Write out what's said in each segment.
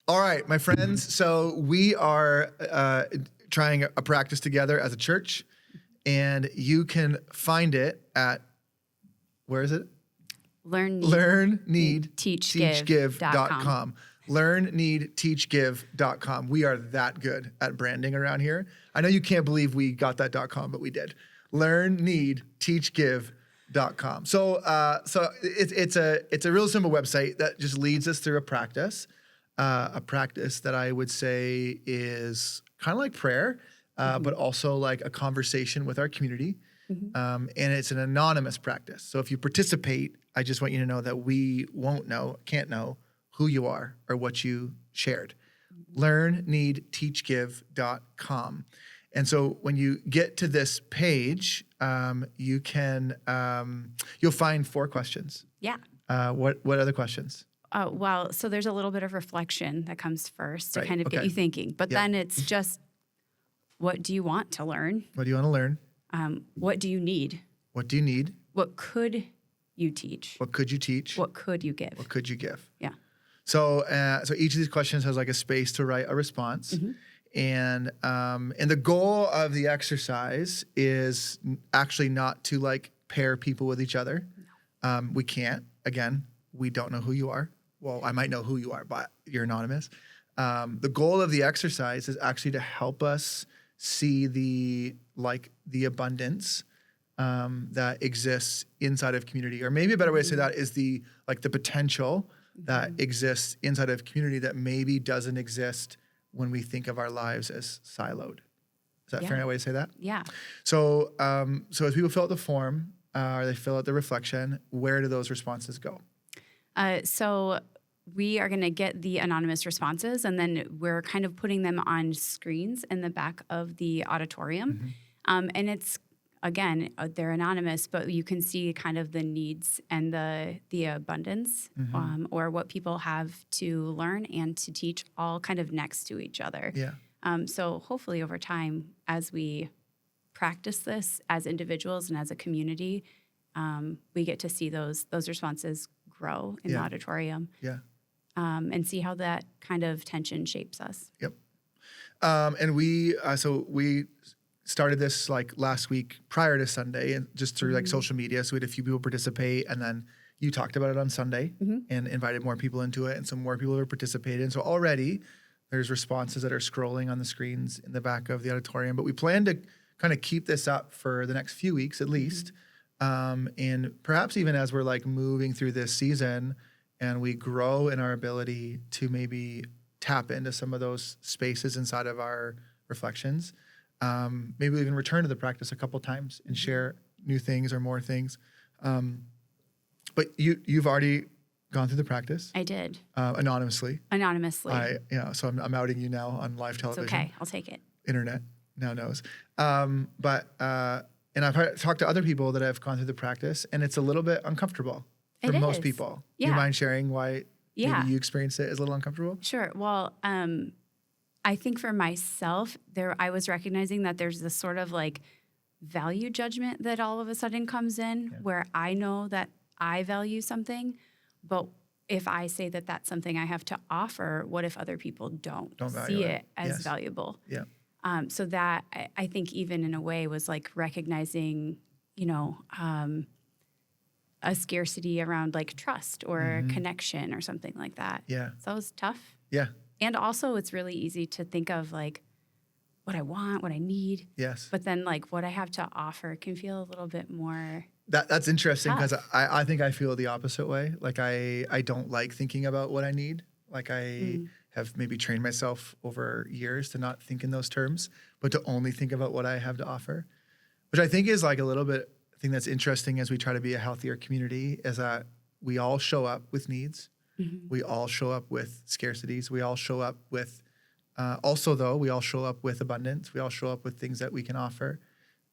All right, my friends. So we are trying a practice together as a church, and you can find it at, where is it? LearnNeedTeachGive.com. LearnNeedTeachGive.com. We are that good at branding around here. I know you can't believe we got that .com, but we did. LearnNeedTeachGive.com. So it's a real simple website that just leads us through a practice that I would say is kind of like prayer, but also like a conversation with our community. And it's an anonymous practice. So if you participate, I just want you to know that we can't know who you are or what you shared. LearnNeedTeachGive.com. And so when you get to this page, you'll find 4 questions. Yeah. What other questions? Well, so there's a little bit of reflection that comes first to kind of get you thinking. But then it's just, what do you want to learn? What do you want to learn? What do you need? What do you need? What could you teach? What could you teach? What could you give? What could you give? Yeah. So each of these questions has like a space to write a response. And the goal of the exercise is actually not to like pair people with each other. We can't. Again, we don't know who you are. Well, I might know who you are, but you're anonymous. The goal of the exercise is actually to help us see the abundance that exists inside of community. Or maybe a better way to say that is the potential that exists inside of community that maybe doesn't exist when we think of our lives as siloed. Is that a fair way to say that? Yeah. So as people fill out the form or they fill out the reflection, where do those responses go? So we are going to get the anonymous responses, and then we're kind of putting them on screens in the back of the auditorium. And it's, again, they're anonymous, but you can see kind of the needs and the abundance or what people have to learn and to teach all kind of next to each other. Yeah. So hopefully over time, as we practice this as individuals and as a community, we get to see those responses grow in the auditorium. Yeah. And see how that kind of tension shapes us. Yep. And we started this like last week prior to Sunday, and just through like social media. So we had a few people participate, and then you talked about it on Sunday and invited more people into it, and some more people have participated. And so already there's responses that are scrolling on the screens in the back of the auditorium. But we plan to kind of keep this up for the next few weeks at least. And perhaps even as we're like moving through this season and we grow in our ability to maybe tap into some of those spaces inside of our reflections, maybe we even return to the practice a couple times and share new things or more things. But you've already gone through the practice. I did. Anonymously. So I'm outing you now on live television. It's okay. I'll take it. Internet now knows. And I've talked to other people that have gone through the practice, and it's a little bit uncomfortable for most people. Yeah. Do you mind sharing why maybe you experienced it as a little uncomfortable? Sure. Well, I think for myself, I was recognizing that there's this sort of like value judgment that all of a sudden comes in where I know that I value something, but if I say that that's something I have to offer, what if other people don't see it as valuable? Yeah. So that I think even in a way was like recognizing, a scarcity around like trust or connection or something like that. Yeah. So it was tough. Yeah. And also it's really easy to think of like what I want, what I need. Yes. But then like what I have to offer can feel a little bit more That's interesting because I think I feel the opposite way. Like I don't like thinking about what I need. Like I have maybe trained myself over years to not think in those terms, but to only think about what I have to offer, which I think is like a little bit thing that's interesting as we try to be a healthier community is that we all show up with needs. We all show up with scarcities. We all show up with, we all show up with abundance. We all show up with things that we can offer.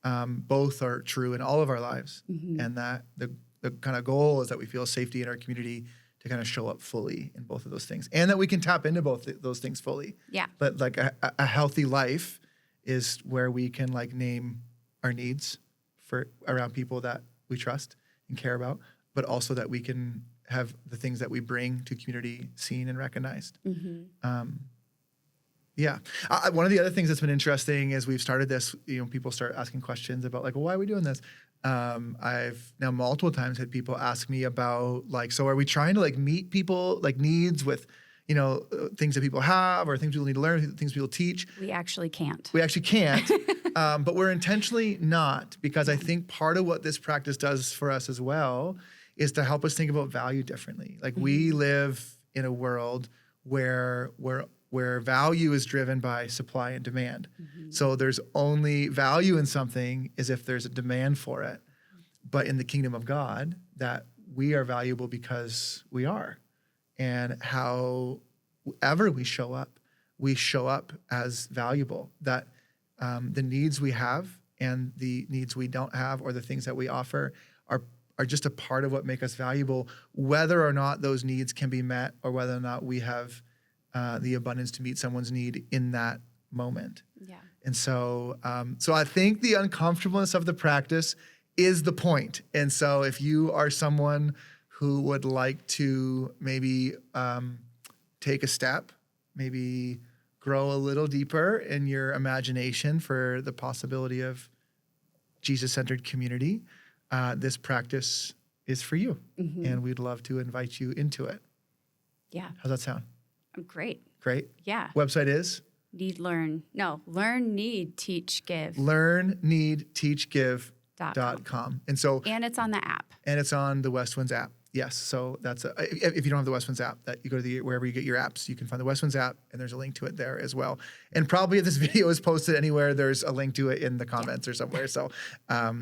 Both are true in all of our lives. And that the kind of goal is that we feel safety in our community to kind of show up fully in both of those things, and that we can tap into both those things fully. Yeah. But like a healthy life is where we can like name our needs for around people that we trust and care about, but also that we can have the things that we bring to community seen and recognized. Yeah. One of the other things that's been interesting is we've started this, people start asking questions about like, well, why are we doing this? I've now multiple times had people ask me about like, so are we trying to like meet people like needs with, things that people have or things people need to learn, things people teach? We actually can't. We actually can't, but we're intentionally not, because I think part of what this practice does for us as well is to help us think about value differently. Like we live in a world where value is driven by supply and demand. So there's only value in something is if there's a demand for it. But in the kingdom of God, that we are valuable because we are. And however we show up as valuable. That the needs we have and the needs we don't have, or the things that we offer, are just a part of what make us valuable, whether or not those needs can be met or whether or not we have the abundance to meet someone's need in that moment. Yeah. And so I think the uncomfortableness of the practice is the point. And so if you are someone who would like to maybe take a step, maybe grow a little deeper in your imagination for the possibility of Jesus-centered community, this practice is for you. And we'd love to invite you into it. Yeah. How's that sound? Great. Great. Yeah. Website is? Learn, need, teach, give. LearnNeedTeachGive.com. And it's on the app. And it's on the Westwinds app. Yes. So that's if you don't have the Westwinds app, that you go to wherever you get your apps, you can find the Westwinds app, and there's a link to it there as well. And probably if this video is posted anywhere, there's a link to it in the comments or somewhere. So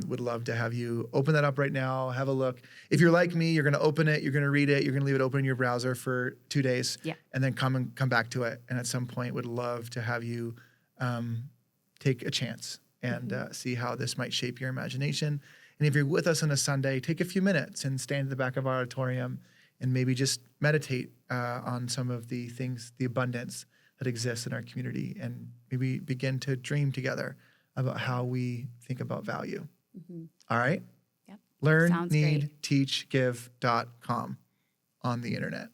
would love to have you open that up right now, have a look. If you're like me, you're going to open it, you're going to read it, you're going to leave it open in your browser for 2 days, and then come back to it. And at some point, would love to have you take a chance and see how this might shape your imagination. And if you're with us on a Sunday, take a few minutes and stand at the back of our auditorium and maybe just meditate on some of the things, the abundance that exists in our community, and maybe begin to dream together about how we think about value. All right? Yep. LearnNeedTeachGive.com on the internet.